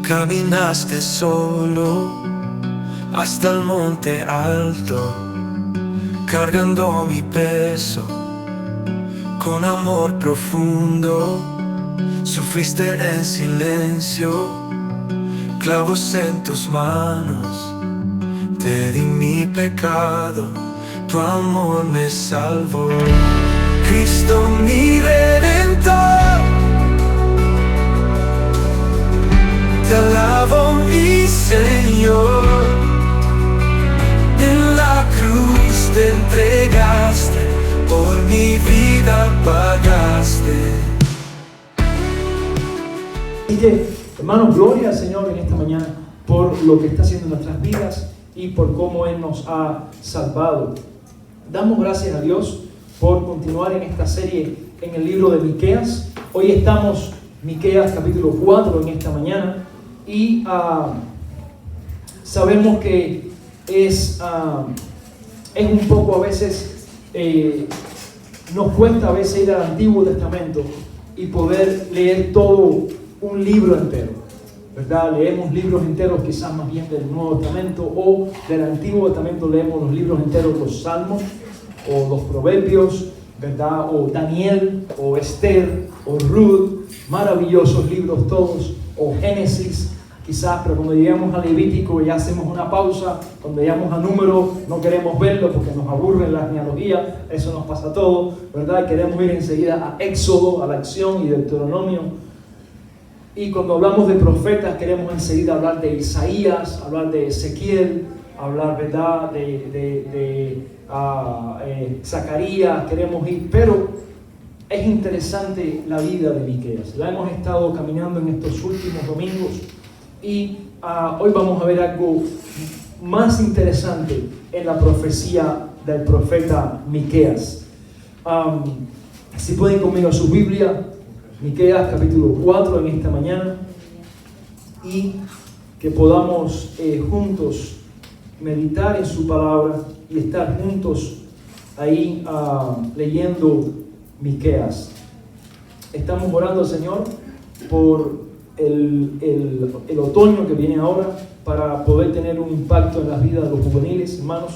Caminaste solo hasta el monte alto, cargando mi peso con amor profundo. Sufriste en silencio, clavos en tus manos. Te di mi pecado, tu amor me salvó. Cristo mi Redentor, te alabo mi Señor. En la cruz te entregaste, por mi vida pagaste. Así que, hermanos, gloria al Señor en esta mañana por lo que está haciendo en nuestras vidas y por cómo Él nos ha salvado. Damos gracias a Dios por continuar en esta serie en el libro de Miqueas. Hoy estamos Miqueas capítulo 4 en esta mañana y sabemos que es un poco a veces, nos cuesta a veces ir al Antiguo Testamento y poder leer todo un libro entero, ¿verdad? Leemos libros enteros quizás más bien del Nuevo Testamento, o del Antiguo Testamento leemos los libros enteros, los Salmos o los Proverbios, ¿verdad? O Daniel, o Esther, o Ruth, maravillosos libros todos, o Génesis quizás, pero cuando llegamos a Levítico ya hacemos una pausa. Cuando llegamos a Número no queremos verlo porque nos aburren las genealogías. Eso nos pasa a todos, ¿verdad? Queremos ir enseguida a Éxodo, a la acción, y Deuteronomio. Y cuando hablamos de profetas queremos enseguida hablar de Isaías, hablar de Ezequiel, hablar, ¿verdad?, de Zacarías. Queremos ir, pero es interesante la vida de Miqueas. La hemos estado caminando en estos últimos domingos y hoy vamos a ver algo más interesante en la profecía del profeta Miqueas. Si pueden conmigo a su Biblia, Miqueas capítulo 4 en esta mañana, y que podamos juntos meditar en su palabra y estar juntos ahí leyendo Miqueas. Estamos orando al Señor por el otoño que viene ahora, para poder tener un impacto en la vida de los juveniles, hermanos,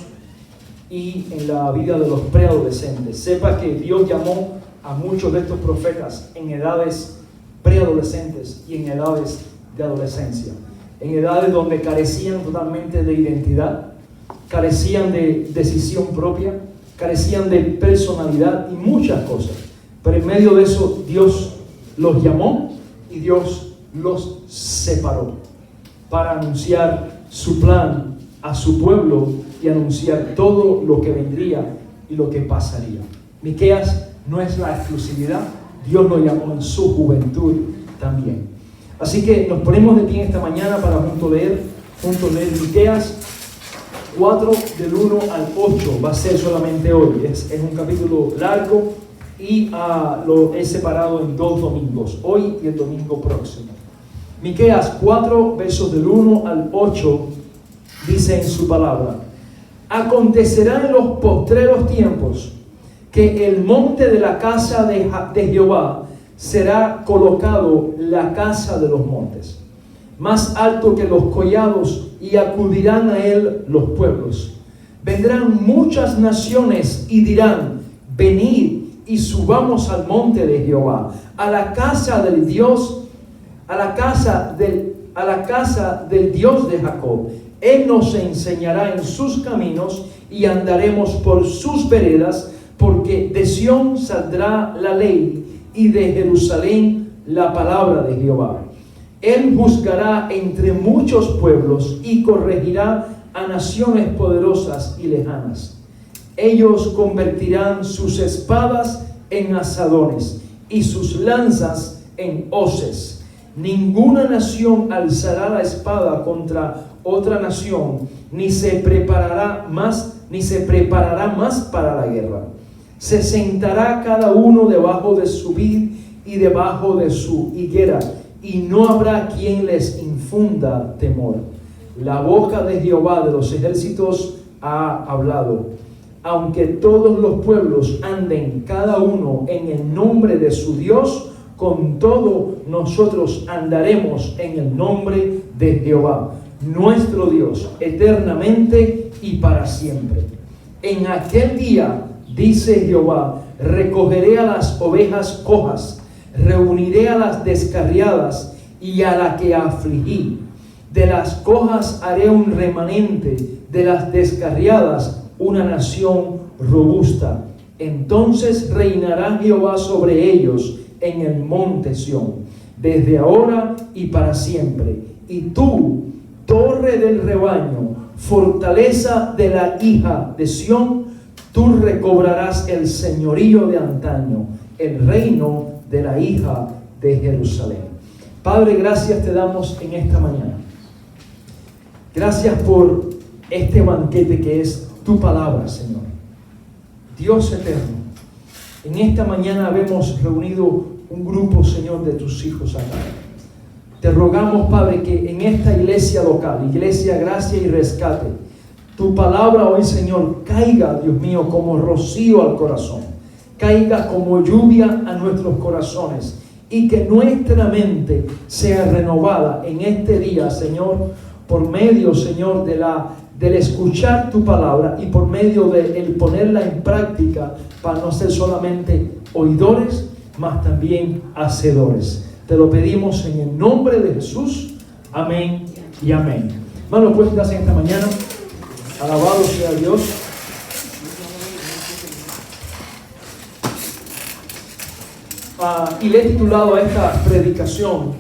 y en la vida de los preadolescentes. Sepa que Dios llamó a muchos de estos profetas en edades preadolescentes y en edades de adolescencia, en edades donde carecían totalmente de identidad, carecían de decisión propia, carecían de personalidad y muchas cosas. Pero en medio de eso Dios los llamó y Dios los separó para anunciar su plan a su pueblo y anunciar todo lo que vendría y lo que pasaría. Miqueas no es la exclusividad, Dios lo llamó en su juventud también. Así que nos ponemos de pie esta mañana para juntos leer Miqueas 4 del 1 al 8. Va a ser solamente hoy, es un capítulo largo y lo he separado en 2 domingos, hoy y el domingo próximo. Miqueas 4 versos del 1 al 8 dice en su palabra: acontecerá en los postreros tiempos que el monte de la casa de Jehová será colocado la casa de los montes, más alto que los collados, y acudirán a él los pueblos. Vendrán muchas naciones y dirán: venid y subamos al monte de Jehová, a la casa del Dios, a la casa del Dios de Jacob. Él nos enseñará en sus caminos y andaremos por sus veredas, porque de Sión saldrá la ley y de Jerusalén la palabra de Jehová. Él juzgará entre muchos pueblos y corregirá a naciones poderosas y lejanas. Ellos convertirán sus espadas en asadones y sus lanzas en hoces. Ninguna nación alzará la espada contra otra nación, ni se preparará más para la guerra. Se sentará cada uno debajo de su vid y debajo de su higuera, y no habrá quien les infunda temor. La boca de Jehová de los ejércitos ha hablado. Aunque todos los pueblos anden cada uno en el nombre de su Dios, con todo nosotros andaremos en el nombre de Jehová, nuestro Dios, eternamente y para siempre. En aquel día, dice Jehová, recogeré a las ovejas cojas, reuniré a las descarriadas y a la que afligí. De las cojas haré un remanente, de las descarriadas una nación robusta. Entonces reinará Jehová sobre ellos en el monte Sión, desde ahora y para siempre. Y tú, torre del rebaño, fortaleza de la hija de Sión, tú recobrarás el señorío de antaño, el reino de la hija de Jerusalén. Padre, gracias te damos en esta mañana. Gracias por este banquete que es tu palabra, Señor. Dios eterno, en esta mañana hemos reunido un grupo, Señor, de tus hijos acá. Te rogamos, Padre, que en esta iglesia local, Iglesia Gracia y Rescate, tu palabra hoy, Señor, caiga, Dios mío, como rocío al corazón, caiga como lluvia a nuestros corazones, y que nuestra mente sea renovada en este día, Señor, por medio, Señor, del escuchar tu palabra y por medio de el ponerla en práctica, para no ser solamente oidores, mas también hacedores. Te lo pedimos en el nombre de Jesús. Amén y amén. Hermanos, pues gracias esta mañana. Alabado sea Dios. Y le he titulado a esta predicación: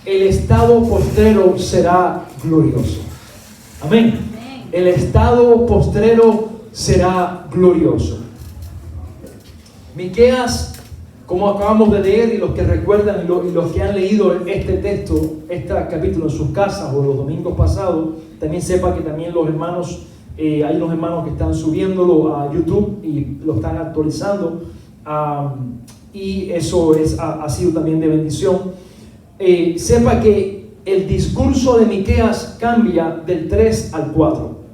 el estado postrero será glorioso. Amén. El estado postrero será glorioso. Miqueas, como acabamos de leer, y los que recuerdan y los que han leído este texto, este capítulo en sus casas o los domingos pasados, también sepa que también los hermanos, hay unos hermanos que están subiéndolo a YouTube y lo están actualizando, y eso ha sido también de bendición. Sepa que el discurso de Miqueas cambia del 3 al 4.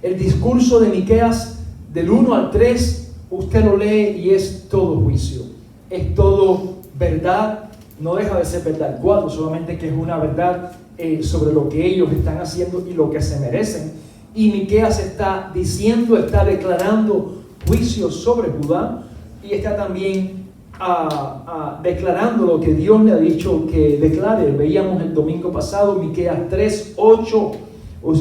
El discurso de Miqueas del 1 al 3, usted lo lee y es todo juicio, es todo verdad, no deja de ser verdad el 4, solamente que es una verdad sobre lo que ellos están haciendo y lo que se merecen. Y Miqueas está diciendo, está declarando juicio sobre Judá, y está también declarando lo que Dios le ha dicho que declare. Veíamos el domingo pasado Miqueas 3:8.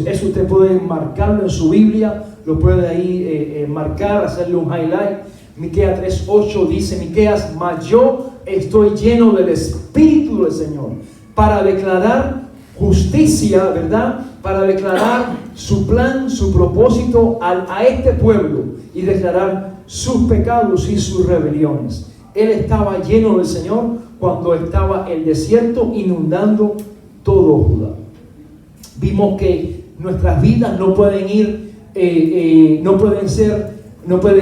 Eso usted puede marcarlo en su Biblia, lo puede ahí marcar, hacerle un highlight. Miqueas 3:8 dice Miqueas: mas yo estoy lleno del Espíritu del Señor para declarar justicia, ¿verdad? Para declarar su plan, su propósito a este pueblo y declarar sus pecados y sus rebeliones. Él estaba lleno del Señor cuando estaba el desierto inundando todo Judá. Vimos que nuestras vidas no pueden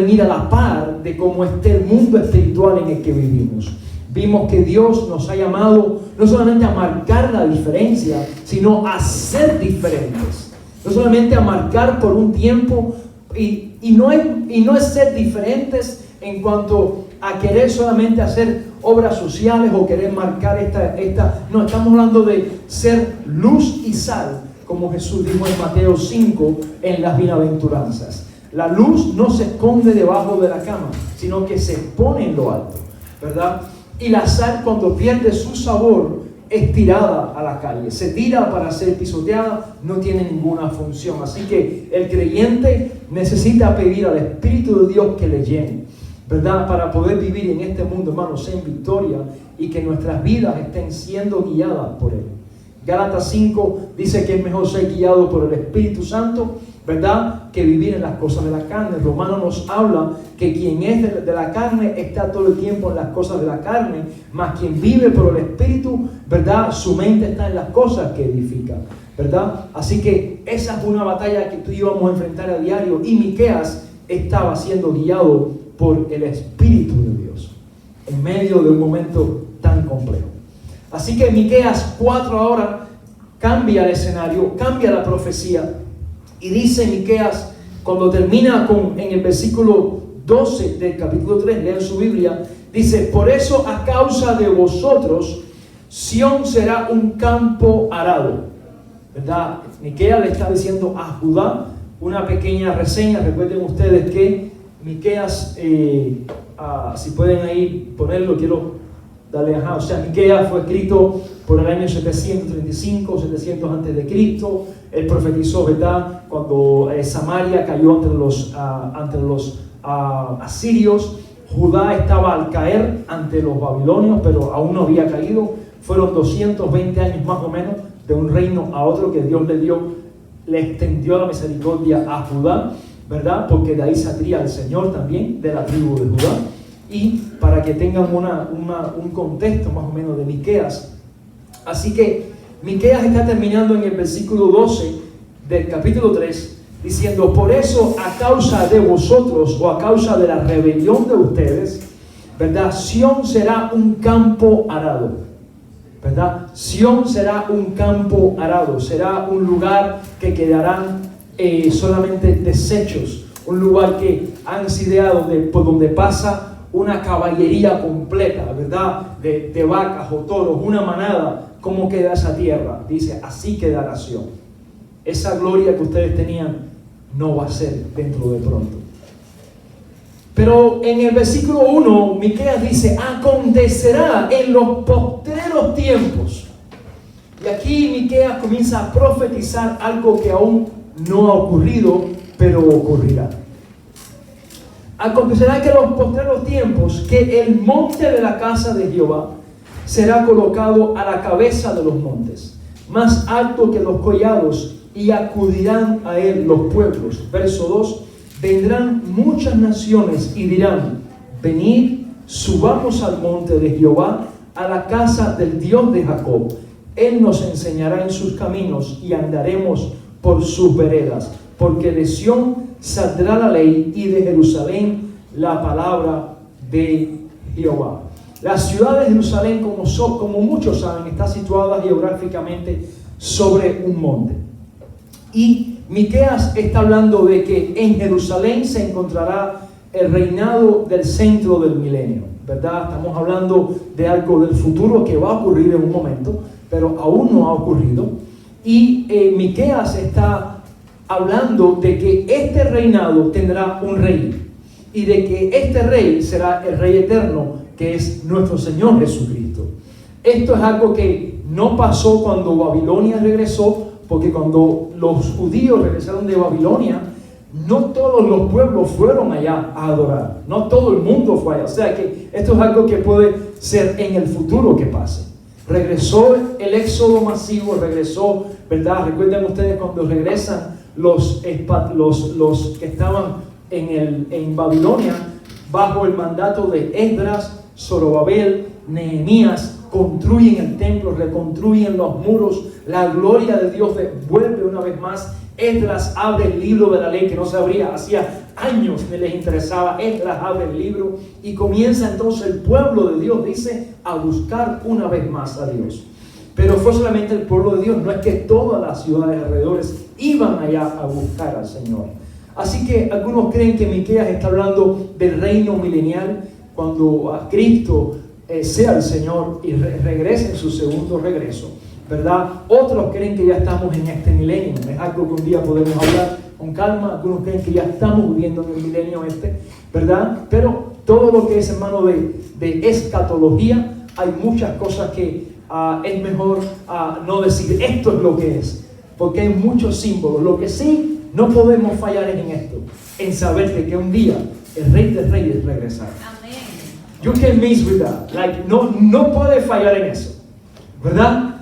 ir a la par de cómo esté el mundo espiritual en el que vivimos. Vimos que Dios nos ha llamado no solamente a marcar la diferencia, sino a ser diferentes. No solamente a marcar por un tiempo, y no es ser diferentes en cuanto a querer solamente hacer obras sociales o querer marcar no, estamos hablando de ser luz y sal, como Jesús dijo en Mateo 5 en las bienaventuranzas. La luz no se esconde debajo de la cama, sino que se pone en lo alto, ¿verdad? Y la sal, cuando pierde su sabor, es tirada a la calle, se tira para ser pisoteada, no tiene ninguna función. Así que el creyente necesita pedir al Espíritu de Dios que le llene, ¿verdad? Para poder vivir en este mundo, hermanos, en victoria, y que nuestras vidas estén siendo guiadas por Él. Gálatas 5 dice que es mejor ser guiado por el Espíritu Santo, ¿verdad?, que vivir en las cosas de la carne. Romanos nos habla que quien es de la carne está todo el tiempo en las cosas de la carne, mas quien vive por el Espíritu, ¿verdad?, su mente está en las cosas que edifican, ¿verdad? Así que esa es una batalla que tú y yo vamos a enfrentar a diario, y Miqueas estaba siendo guiado por el Espíritu de Dios en medio de un momento tan complejo. Así que Miqueas 4 ahora cambia el escenario, cambia la profecía, y dice Miqueas, cuando termina en el versículo 12 del capítulo 3, lean su Biblia, Dice, por eso a causa de vosotros, Sión será un campo arado. ¿Verdad? Miqueas le está diciendo a Judá una pequeña reseña. Recuerden ustedes que Miqueas, si pueden ahí ponerlo, quiero darle o sea, Miqueas fue escrito por el año 735, 700 antes de Cristo. Él profetizó, ¿verdad?, cuando Samaria cayó ante los asirios. Judá estaba al caer ante los babilonios, pero aún no había caído. Fueron 220 años más o menos de un reino a otro que Dios le extendió la misericordia a Judá, ¿verdad? Porque de ahí saldría el Señor también, de la tribu de Judá. Y para que tengan un contexto más o menos de Miqueas. Así que Miqueas está terminando en el versículo 12 del capítulo 3, diciendo, por eso a causa de vosotros, o a causa de la rebelión de ustedes, ¿verdad?, Sión será un campo arado. ¿Verdad? Sión será un campo arado, será un lugar que quedarán solamente desechos, un lugar que han sido por donde pasa una caballería completa, ¿verdad?, de vacas o toros, una manada. ¿Cómo queda esa tierra? Dice, así quedará Sión. Esa gloria que ustedes tenían no va a ser dentro de pronto. Pero en el versículo 1, Miqueas dice, acontecerá en los postreros tiempos. Y aquí Miqueas comienza a profetizar algo que aún no ha ocurrido, pero ocurrirá. Acontecerá que en los postreros tiempos, que el monte de la casa de Jehová será colocado a la cabeza de los montes, más alto que los collados, y acudirán a él los pueblos. Verso 2. Vendrán muchas naciones y dirán, venid, subamos al monte de Jehová, a la casa del Dios de Jacob. Él nos enseñará en sus caminos y andaremos por sus veredas. Porque de Sión saldrá la ley y de Jerusalén la palabra de Jehová. La ciudad de Jerusalén, como muchos saben, está situada geográficamente sobre un monte. Y Miqueas está hablando de que en Jerusalén se encontrará el reinado del centro del milenio, ¿verdad? Estamos hablando de algo del futuro que va a ocurrir en un momento, pero aún no ha ocurrido. Y Miqueas está hablando de que este reinado tendrá un rey, y de que este rey será el rey eterno, que es nuestro Señor Jesucristo. Esto es algo que no pasó cuando Babilonia regresó, porque cuando los judíos regresaron de Babilonia, no todos los pueblos fueron allá a adorar. No todo el mundo fue allá. O sea que esto es algo que puede ser en el futuro que pase. Regresó el éxodo masivo, regresó, ¿verdad? Recuerden ustedes cuando regresan los que estaban en Babilonia bajo el mandato de Esdras, Zorobabel, Nehemías, construyen el templo, reconstruyen los muros, la gloria de Dios vuelve una vez más. Esdras abre el libro de la ley que no se abría, hacía años que les interesaba. Esdras abre el libro y comienza entonces el pueblo de Dios, dice, a buscar una vez más a Dios. Pero fue solamente el pueblo de Dios, no es que todas las ciudades alrededores iban allá a buscar al Señor. Así que algunos creen que Miqueas está hablando del reino milenial, cuando a Cristo sea el Señor y regrese en su segundo regreso, ¿verdad? Otros creen que ya estamos en este milenio, es algo que un día podemos hablar con calma. Algunos creen que ya estamos viviendo en el milenio ¿verdad? Pero todo lo que es, hermano, de escatología, hay muchas cosas que es mejor no decir esto es lo que es, porque hay muchos símbolos. Lo que sí no podemos fallar es en esto, en saber de que un día el Rey de Reyes regresará. You can miss with that. No puede fallar en eso, ¿verdad?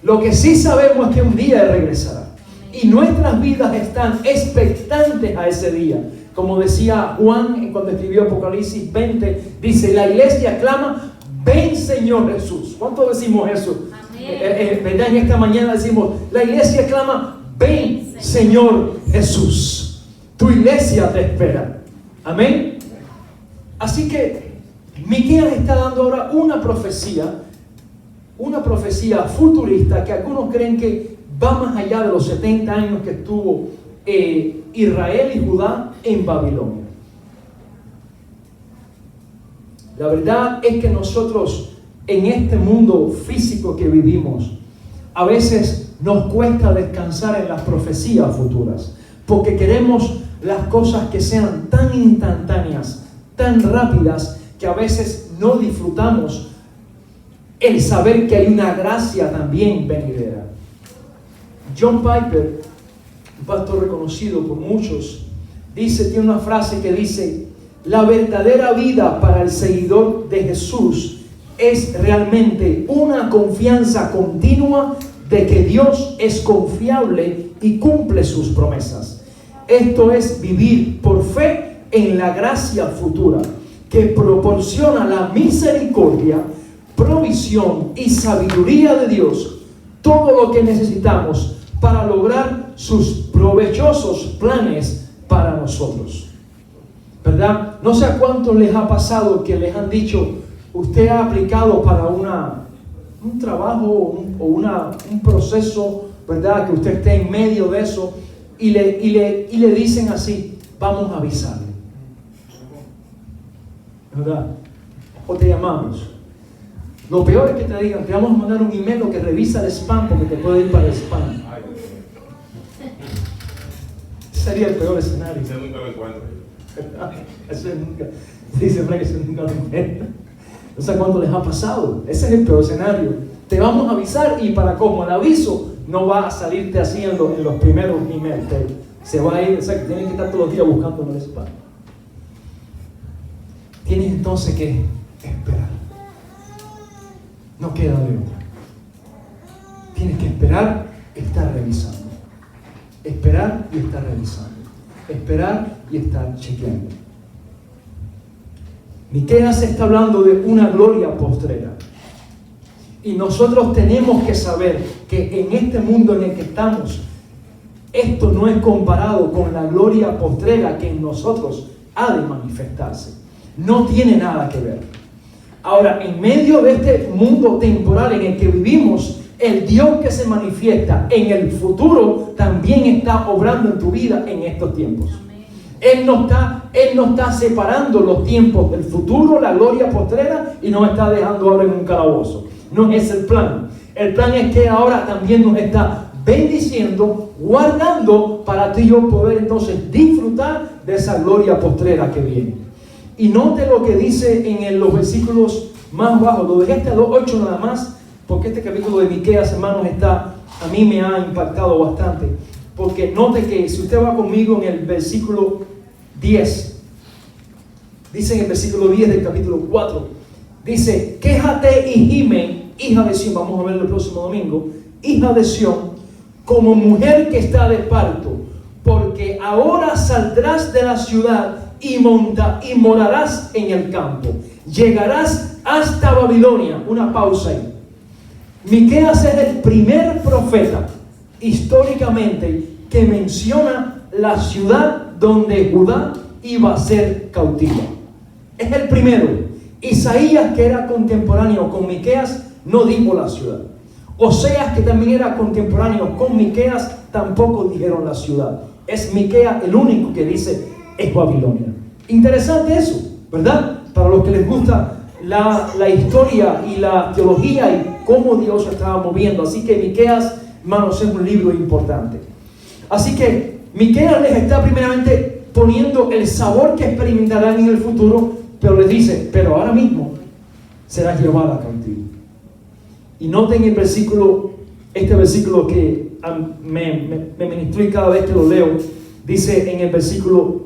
Lo que sí sabemos es que un día Él regresará. Y nuestras vidas están expectantes a ese día. Como decía Juan cuando escribió Apocalipsis 20, dice, la iglesia clama, ven Señor Jesús. ¿Cuánto decimos eso? ¿Verdad? En esta mañana decimos, la iglesia clama, ven Señor Jesús. Tu iglesia te espera. Amén. Así que Miqueas está dando ahora una profecía futurista que algunos creen que va más allá de los 70 años que estuvo Israel y Judá en Babilonia. La verdad es que nosotros en este mundo físico que vivimos, a veces nos cuesta descansar en las profecías futuras, porque queremos las cosas que sean tan instantáneas, tan rápidas, que a veces no disfrutamos el saber que hay una gracia también venidera. John Piper, un pastor reconocido por muchos, tiene una frase que dice: la verdadera vida para el seguidor de Jesús es realmente una confianza continua de que Dios es confiable y cumple sus promesas. Esto es vivir por fe en la gracia futura que proporciona la misericordia, provisión y sabiduría de Dios, todo lo que necesitamos para lograr sus provechosos planes para nosotros. ¿Verdad? No sé a cuántos les ha pasado que les han dicho: usted ha aplicado para un trabajo o un proceso, ¿verdad? Que usted esté en medio de eso y le dicen así: vamos a avisarle, ¿verdad? O te llamamos. Lo peor es que te digan: te vamos a mandar un email o que revisa el spam porque te puede ir para el spam. Sería el peor escenario. Ese nunca lo encuentro. Eso nunca. Dice Frank que eso nunca lo encuentro. No sé cuánto les ha pasado. Ese es el peor escenario. Te vamos a avisar y para como el aviso no va a salirte haciendo en los primeros emails. Se va a ir, o sea, que tienes que estar todos los días buscando en el spam. Tienes entonces que esperar. No queda de otra. Tienes que esperar, estar revisando. Esperar y estar revisando. Esperar y estar chequeando. Miqueas está hablando de una gloria postrera. Y nosotros tenemos que saber que en este mundo en el que estamos, esto no es comparado con la gloria postrera que en nosotros ha de manifestarse. No tiene nada que ver. Ahora, en medio de este mundo temporal en el que vivimos, el Dios que se manifiesta en el futuro también está obrando en tu vida en estos tiempos. Él no está separando los tiempos del futuro, la gloria postrera, y nos está dejando ahora en un calabozo. No es el plan. El plan es que ahora también nos está bendiciendo, guardando para tú y yo poder entonces disfrutar de esa gloria postrera que viene. Y note lo que dice en los versículos más bajos. Lo dejé hasta los 8 nada más, porque este capítulo de Miqueas, hermanos, a mí me ha impactado bastante. Porque note que si usted va conmigo en el versículo 10, dice en el versículo 10 del capítulo 4, dice: quéjate y gime, hija de Sión. Vamos a verlo el próximo domingo. Hija de Sión, como mujer que está de parto, porque ahora saldrás de la ciudad y morarás en el campo. Llegarás hasta Babilonia. Una pausa ahí. Miqueas es el primer profeta históricamente que menciona la ciudad donde Judá iba a ser cautiva. Es el primero. Isaías, que era contemporáneo con Miqueas, no dijo la ciudad. Oseas, que también era contemporáneo con Miqueas, tampoco dijeron la ciudad. Es Miqueas el único que dice es Babilonia. Interesante eso, ¿verdad? Para los que les gusta la historia y la teología y cómo Dios se estaba moviendo. Así que Miqueas, hermanos, es un libro importante. Así que Miqueas les está primeramente poniendo el sabor que experimentarán en el futuro, pero les dice: pero ahora mismo serás llevada cautivo. Y noten el versículo, este versículo que me ministró y cada vez que lo leo, dice en el versículo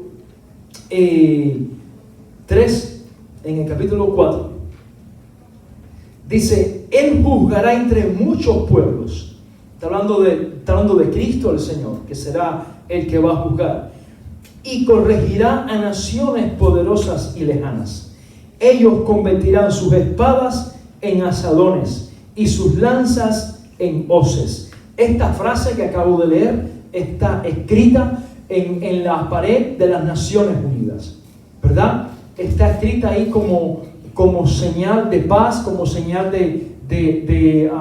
3, en el capítulo 4, dice: Él juzgará entre muchos pueblos. Está hablando de Cristo el Señor, que será el que va a juzgar. Y corregirá a naciones poderosas y lejanas. Ellos convertirán sus espadas en asadones y sus lanzas en hoces. Esta frase que acabo de leer está escrita en la pared de las Naciones Unidas, ¿verdad? Está escrita ahí como señal de paz, como señal de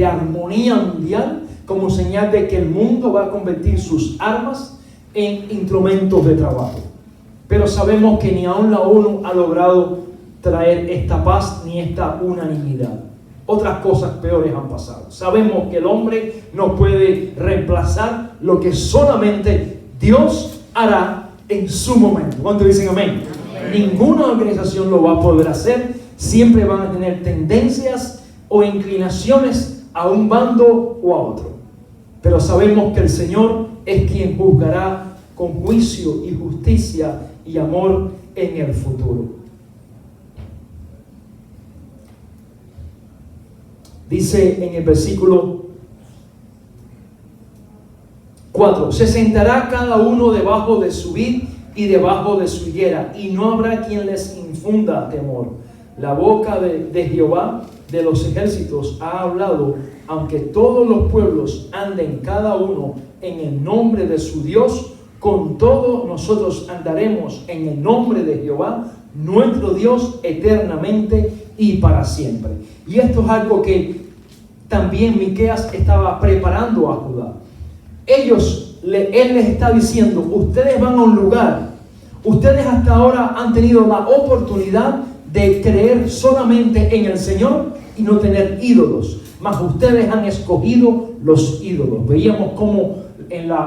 armonía mundial, como señal de que el mundo va a convertir sus armas en instrumentos de trabajo. Pero sabemos que ni aún la ONU ha logrado traer esta paz ni esta unanimidad. Otras cosas peores han pasado. Sabemos que el hombre no puede reemplazar lo que solamente Dios hará en su momento. ¿Cuántos dicen amén? Ninguna organización lo va a poder hacer. Siempre van a tener tendencias o inclinaciones a un bando o a otro. Pero sabemos que el Señor es quien juzgará con juicio y justicia y amor en el futuro. Dice en el versículo 4: se sentará cada uno debajo de su vid y debajo de su higuera, y no habrá quien les infunda temor. La boca de Jehová de los ejércitos ha hablado, aunque todos los pueblos anden cada uno en el nombre de su Dios, con todo nosotros andaremos en el nombre de Jehová, nuestro Dios, eternamente y para siempre. Y esto es algo que también Miqueas estaba preparando a Judá. Él les está diciendo: ustedes van a un lugar, ustedes hasta ahora han tenido la oportunidad de creer solamente en el Señor y no tener ídolos, mas ustedes han escogido los ídolos. Veíamos cómo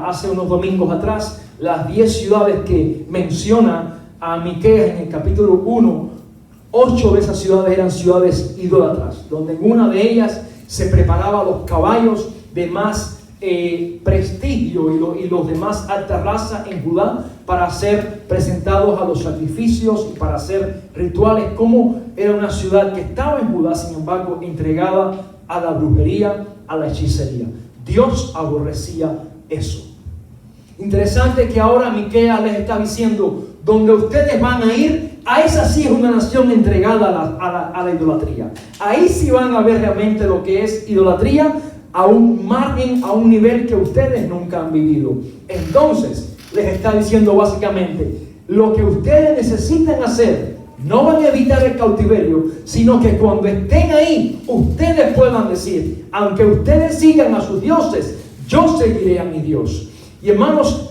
hace unos domingos atrás, las 10 ciudades que menciona a Miqueas en el capítulo 1, 8 de esas ciudades eran ciudades idólatras, donde en una de ellas se preparaban los caballos de más prestigio y los de más alta raza en Judá para ser presentados a los sacrificios y para hacer rituales. Como era una ciudad que estaba en Judá, sin embargo entregada a la brujería, a la hechicería. Dios aborrecía eso. Interesante que ahora Miqueas les está diciendo: donde ustedes van a ir, a esa sí es una nación entregada a la idolatría. Ahí sí van a ver realmente lo que es idolatría, a un margen, a un nivel que ustedes nunca han vivido. Entonces les está diciendo básicamente: lo que ustedes necesitan hacer, no van a evitar el cautiverio, sino que cuando estén ahí, ustedes puedan decir: aunque ustedes sigan a sus dioses, yo seguiré a mi Dios. Y hermanos,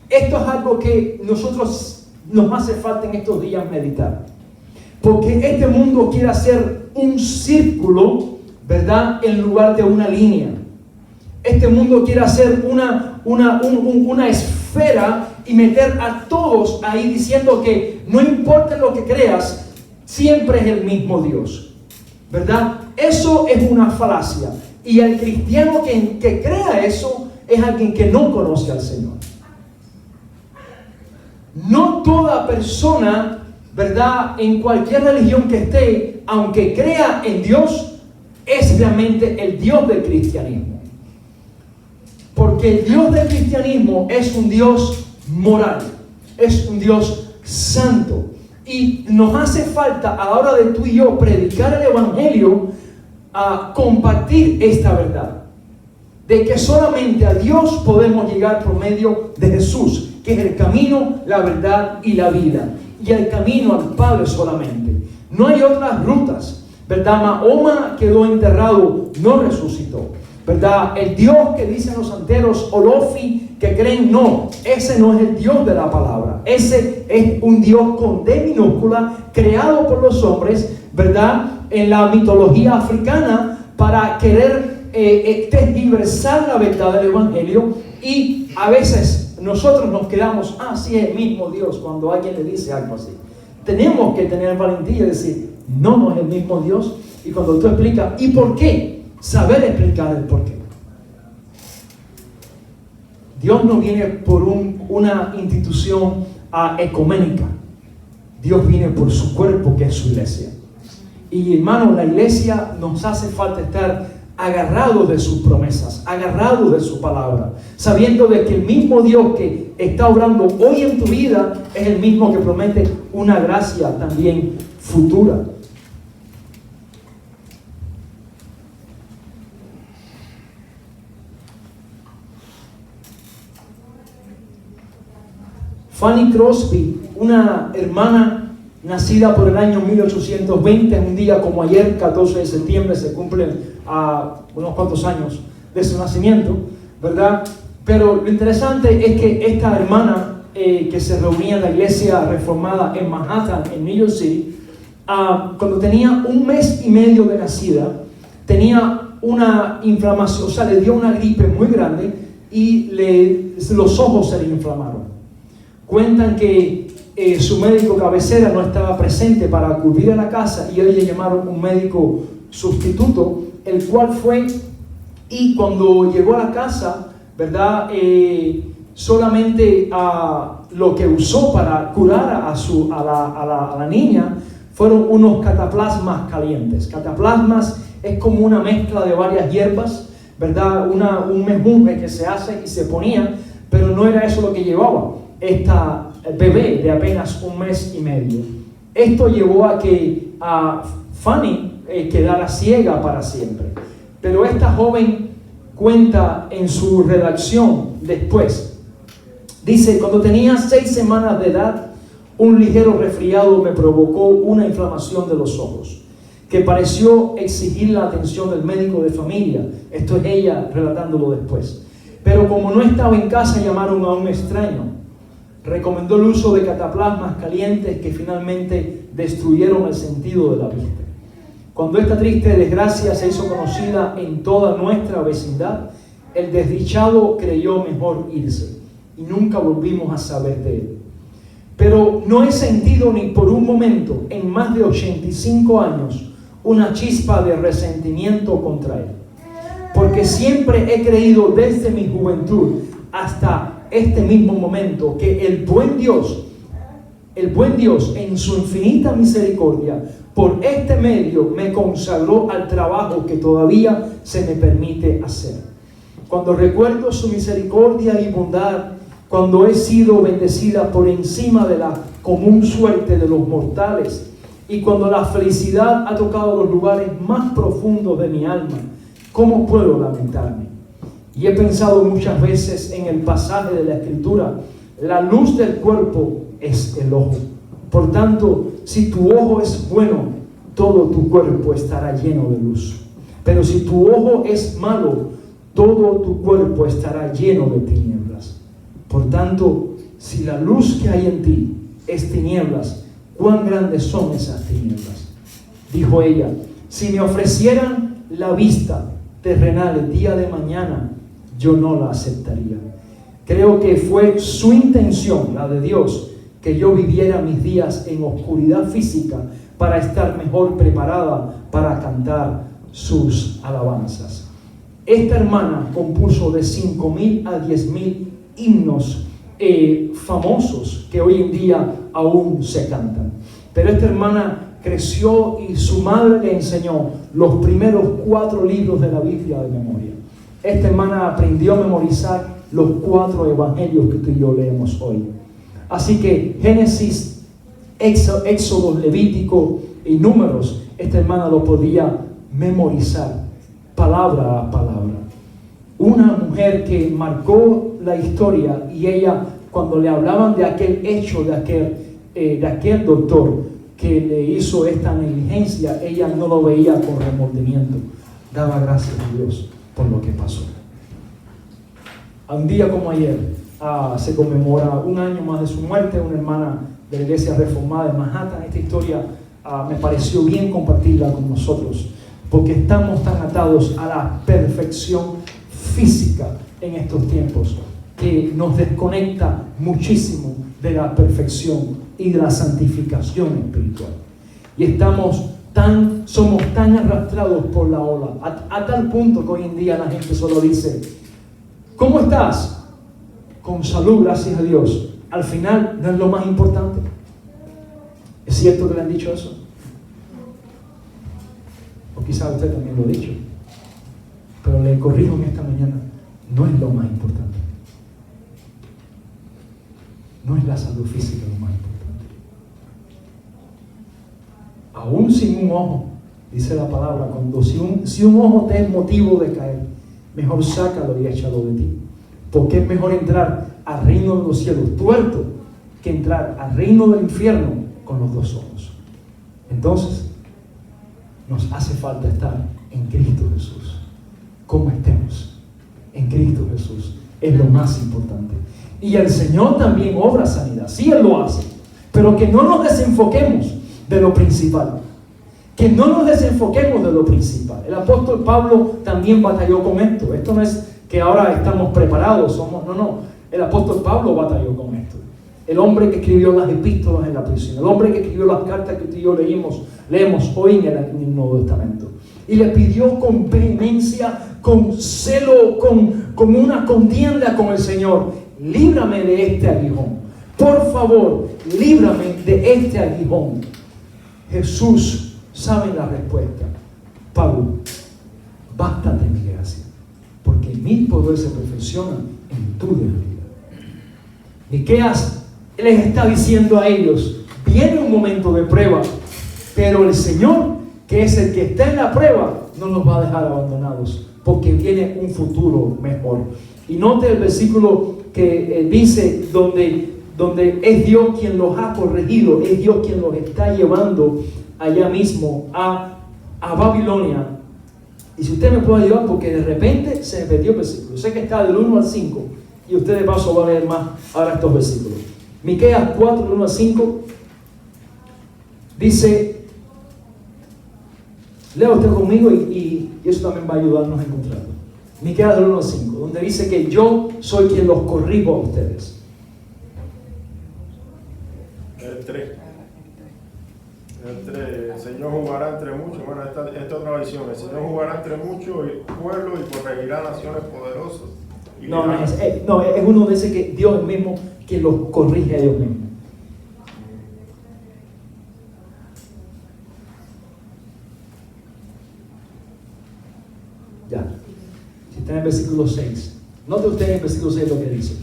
esto es algo que nosotros nos hace falta en estos días meditar, porque este mundo quiere hacer un círculo, ¿verdad?, en lugar de una línea. Este mundo quiere hacer una esfera y meter a todos ahí, diciendo que no importa lo que creas, siempre es el mismo Dios, ¿verdad? Eso es una falacia, y el cristiano que crea eso es alguien que no conoce al Señor. No toda persona, ¿verdad?, en cualquier religión que esté, aunque crea en Dios, es realmente el Dios del cristianismo. Porque el Dios del cristianismo es un Dios moral, es un Dios santo. Y nos hace falta, a la hora de tú y yo predicar el Evangelio, a compartir esta verdad, de que solamente a Dios podemos llegar por medio de Jesús, que es el camino, la verdad y la vida, y el camino al Padre solamente. No hay otras rutas, ¿verdad? Mahoma quedó enterrado, no resucitó, ¿verdad? El Dios que dicen los santeros Olofi que creen, no, ese no es el Dios de la palabra. Ese es un Dios con D minúscula, creado por los hombres, ¿verdad?, en la mitología africana, para querer tergiversar la verdad del Evangelio. Y a veces nosotros nos quedamos: sí, es el mismo Dios, cuando alguien le dice algo así. Tenemos que tener valentía y decir: no es el mismo Dios. Y cuando tú explicas ¿y por qué?, saber explicar el por qué. Dios no viene por una institución ecuménica. Dios viene por su cuerpo, que es su iglesia. Y hermanos, la iglesia nos hace falta estar agarrados de sus promesas, agarrados de su palabra, sabiendo de que el mismo Dios que está obrando hoy en tu vida es el mismo que promete una gracia también futura. Fanny Crosby, una hermana nacida por el año 1820, un día como ayer, 14 de septiembre, se cumplen unos cuantos años de su nacimiento, ¿verdad? Pero lo interesante es que esta hermana que se reunía en la iglesia reformada en Manhattan, en New York City, cuando tenía 1 mes y medio de nacida, tenía una inflamación, o sea, le dio una gripe muy grande y los ojos se le inflamaron. Cuentan que su médico cabecera no estaba presente para acudir a la casa y ellos le llamaron un médico sustituto, el cual fue, y cuando llegó a la casa, ¿verdad? Solamente lo que usó para curar a la niña fueron unos cataplasmas calientes. Cataplasmas es como una mezcla de varias hierbas, ¿verdad? Un menjurje que se hace y se ponía, pero no era eso lo que llevaba esta bebé de apenas 1 mes y medio. Esto llevó a que Fanny quedara ciega para siempre. Pero esta joven cuenta en su redacción después, dice: cuando tenía 6 semanas de edad, un ligero resfriado me provocó una inflamación de los ojos que pareció exigir la atención del médico de familia. Esto es ella relatándolo después. Pero como no estaba en casa, llamaron a un extraño. Recomendó el uso de cataplasmas calientes que finalmente destruyeron el sentido de la vista. Cuando esta triste desgracia se hizo conocida en toda nuestra vecindad, el desdichado creyó mejor irse y nunca volvimos a saber de él. Pero no he sentido ni por un momento en más de 85 años una chispa de resentimiento contra él, porque siempre he creído desde mi juventud hasta este mismo momento que el buen Dios en su infinita misericordia, por este medio me consagró al trabajo que todavía se me permite hacer. Cuando recuerdo su misericordia y bondad, cuando he sido bendecida por encima de la común suerte de los mortales, y cuando la felicidad ha tocado los lugares más profundos de mi alma, ¿cómo puedo lamentarme? Y he pensado muchas veces en el pasaje de la Escritura: la luz del cuerpo es el ojo. Por tanto, si tu ojo es bueno, todo tu cuerpo estará lleno de luz. Pero si tu ojo es malo, todo tu cuerpo estará lleno de tinieblas. Por tanto, si la luz que hay en ti es tinieblas, ¿cuán grandes son esas tinieblas? Dijo ella: si me ofrecieran la vista terrenal el día de mañana, yo no la aceptaría. Creo que fue su intención, la de Dios, que yo viviera mis días en oscuridad física para estar mejor preparada para cantar sus alabanzas. Esta hermana compuso de 5,000 a 10,000 himnos famosos que hoy en día aún se cantan. Pero esta hermana creció y su madre le enseñó los primeros 4 libros de la Biblia de memoria. Esta hermana aprendió a memorizar los 4 evangelios que tú y yo leemos hoy. Así que Génesis, Éxodo, Levítico y Números, esta hermana lo podía memorizar palabra a palabra. Una mujer que marcó la historia, y ella, cuando le hablaban de aquel hecho, de aquel doctor que le hizo esta negligencia, ella no lo veía con remordimiento. Daba gracias a Dios por lo que pasó. A un día como ayer se conmemora 1 año más de su muerte, una hermana de la iglesia reformada de Manhattan. Esta historia me pareció bien compartirla con nosotros, porque estamos tan atados a la perfección física en estos tiempos que nos desconecta muchísimo de la perfección y de la santificación espiritual. Y somos tan arrastrados por la ola, a tal punto que hoy en día la gente solo dice: ¿cómo estás? Con salud, gracias a Dios. Al final no es lo más importante. ¿Es cierto que le han dicho eso? O quizá usted también lo ha dicho. Pero le corrijo en esta mañana: no es lo más importante. No es la salud física lo más importante. Aún sin un ojo, dice la palabra, si un ojo te es motivo de caer, mejor sácalo y échalo de ti. Porque es mejor entrar al reino de los cielos tuerto que entrar al reino del infierno con los 2 ojos. Entonces, nos hace falta estar en Cristo Jesús. Como estemos en Cristo Jesús es lo más importante. Y el Señor también obra sanidad, sí Él lo hace, pero que no nos desenfoquemos de lo principal. Que no nos desenfoquemos de lo principal. El apóstol Pablo también batalló con esto. Esto no es que ahora estamos preparados, no. El apóstol Pablo batalló con esto. El hombre que escribió las epístolas en la prisión, el hombre que escribió las cartas que tú y yo leemos hoy en el Nuevo Testamento. Y le pidió con vehemencia, con celo, con una contienda con el Señor: líbrame de este aguijón. Por favor, líbrame de este aguijón. Jesús sabe la respuesta. Pablo, bástate mi gracia, porque mi poder se perfecciona en tu debilidad. Miqueas les está diciendo a ellos: viene un momento de prueba, pero el Señor, que es el que está en la prueba, no nos va a dejar abandonados, porque viene un futuro mejor. Y note el versículo que dice donde es Dios quien los ha corregido, es Dios quien los está llevando allá mismo a Babilonia. Y si usted me puede ayudar, porque de repente se me perdió el versículo. Sé que está del 1 al 5, y usted de paso va a leer más ahora estos versículos. Miqueas 4, del 1 al 5, dice, lea usted conmigo y eso también va a ayudarnos a encontrarlo. Miqueas del 1 al 5, donde dice que yo soy quien los corrijo a ustedes. El 3. El Señor jugará entre muchos. Bueno, esta otra versión. El Señor jugará entre muchos pueblos y corregirá naciones poderosas. Es uno de esos que Dios mismo que los corrige a ellos mismos. Ya. Si está en el versículo 6. Note usted en el versículo 6 lo que dice.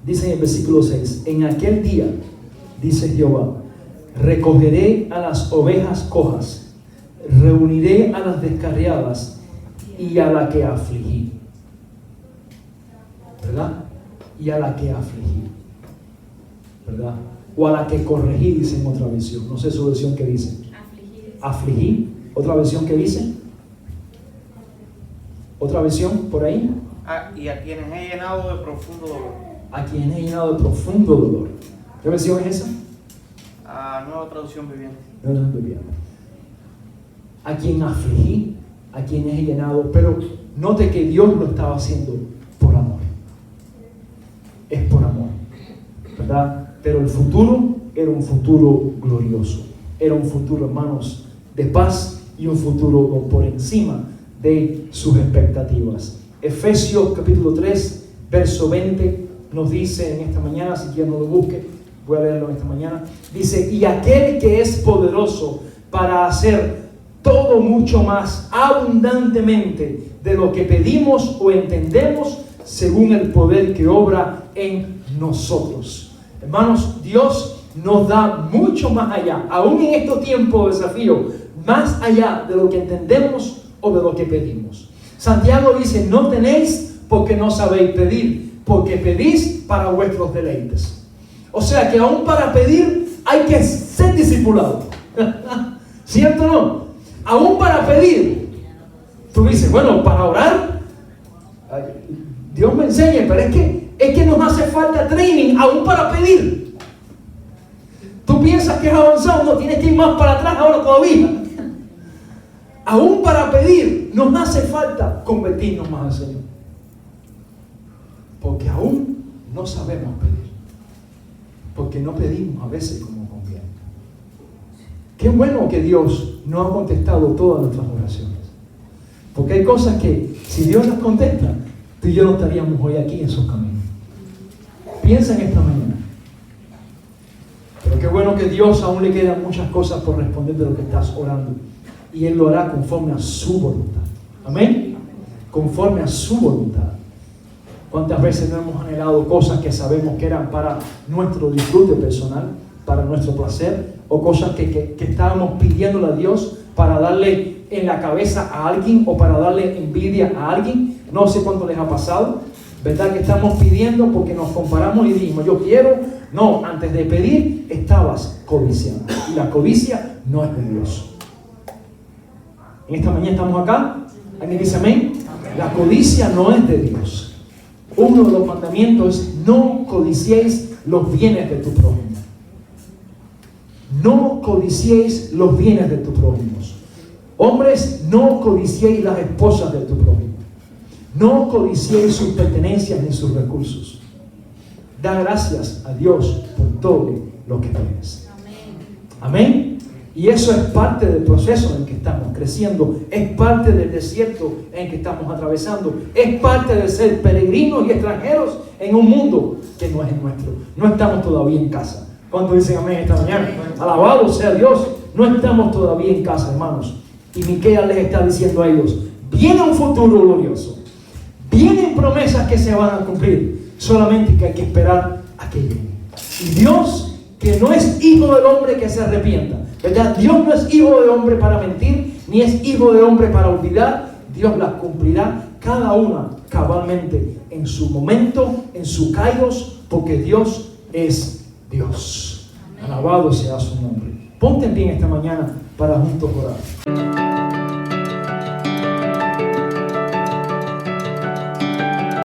Dice en el versículo 6: en aquel día, dice Jehová, recogeré a las ovejas cojas, reuniré a las descarriadas y a la que afligí. ¿Verdad? Y a la que afligí. ¿Verdad? O a la que corregí, dice en otra versión. No sé su versión que dice. Afligí. ¿Otra versión que dice? ¿Otra versión por ahí? Y a quienes he llenado de profundo dolor. A quien he llenado de profundo dolor. ¿Qué versión es esa? Nueva Traducción Viviente. A quien afligí, a quien he llenado. Pero note que Dios lo estaba haciendo por amor. Es por amor, ¿verdad? Pero el futuro era un futuro glorioso. Era un futuro, hermanos, de paz, y un futuro por encima de sus expectativas. Efesios capítulo 3, verso 20 nos dice en esta mañana, si quien no lo busque, voy a leerlo en esta mañana. Dice: y aquel que es poderoso para hacer todo mucho más abundantemente de lo que pedimos o entendemos, según el poder que obra en nosotros. Hermanos, Dios nos da mucho más allá, aún en estos tiempos de desafío, más allá de lo que entendemos o de lo que pedimos. Santiago dice: no tenéis porque no sabéis pedir, porque pedís para vuestros deleites. O sea que aún para pedir hay que ser discipulado. ¿Cierto o no? Aún para pedir, tú dices, bueno, para orar, Dios me enseña, pero es que nos hace falta training aún para pedir. Tú piensas que es avanzado, no, tienes que ir más para atrás ahora todavía. Aún para pedir nos hace falta convertirnos más al Señor, porque aún no sabemos pedir, porque no pedimos a veces como conviene. Qué bueno que Dios no ha contestado todas nuestras oraciones, porque hay cosas que si Dios las contesta, tú y yo no estaríamos hoy aquí en sus caminos. Piensa en esta mañana. Pero qué bueno que Dios aún le quedan muchas cosas por responder de lo que estás orando, y Él lo hará conforme a su voluntad. Amén. Conforme a su voluntad. ¿Cuántas veces no hemos anhelado cosas que sabemos que eran para nuestro disfrute personal, para nuestro placer, o cosas que estábamos pidiéndole a Dios para darle en la cabeza a alguien o para darle envidia a alguien? No sé cuánto les ha pasado, ¿verdad? Que estamos pidiendo porque nos comparamos y dijimos, yo quiero. No, antes de pedir estabas codiciando, y la codicia no es de Dios. En esta mañana estamos acá. ¿Alguien dice amén? La codicia no es de Dios. Uno de los mandamientos es: no codiciéis los bienes de tu prójimo. No codiciéis los bienes de tus prójimos. Hombres, no codiciéis las esposas de tu prójimo. No codiciéis sus pertenencias ni sus recursos. Da gracias a Dios por todo lo que tienes. Amén. Y eso es parte del proceso en el que estamos creciendo. Es parte del desierto en el que estamos atravesando. Es parte de ser peregrinos y extranjeros en un mundo que no es el nuestro. No estamos todavía en casa. ¿Cuántos dicen amén esta mañana? Alabado sea Dios. No estamos todavía en casa, hermanos. Y Miqueas les está diciendo a ellos, viene un futuro glorioso. Vienen promesas que se van a cumplir. Solamente que hay que esperar a que lleguen. Y Dios, que no es hijo del hombre que se arrepienta, ¿verdad? Dios no es hijo de hombre para mentir, ni es hijo de hombre para olvidar. Dios las cumplirá cada una cabalmente en su momento, en su kairos, porque Dios es Dios. Alabado sea su nombre. Ponte en pie esta mañana para juntos orar.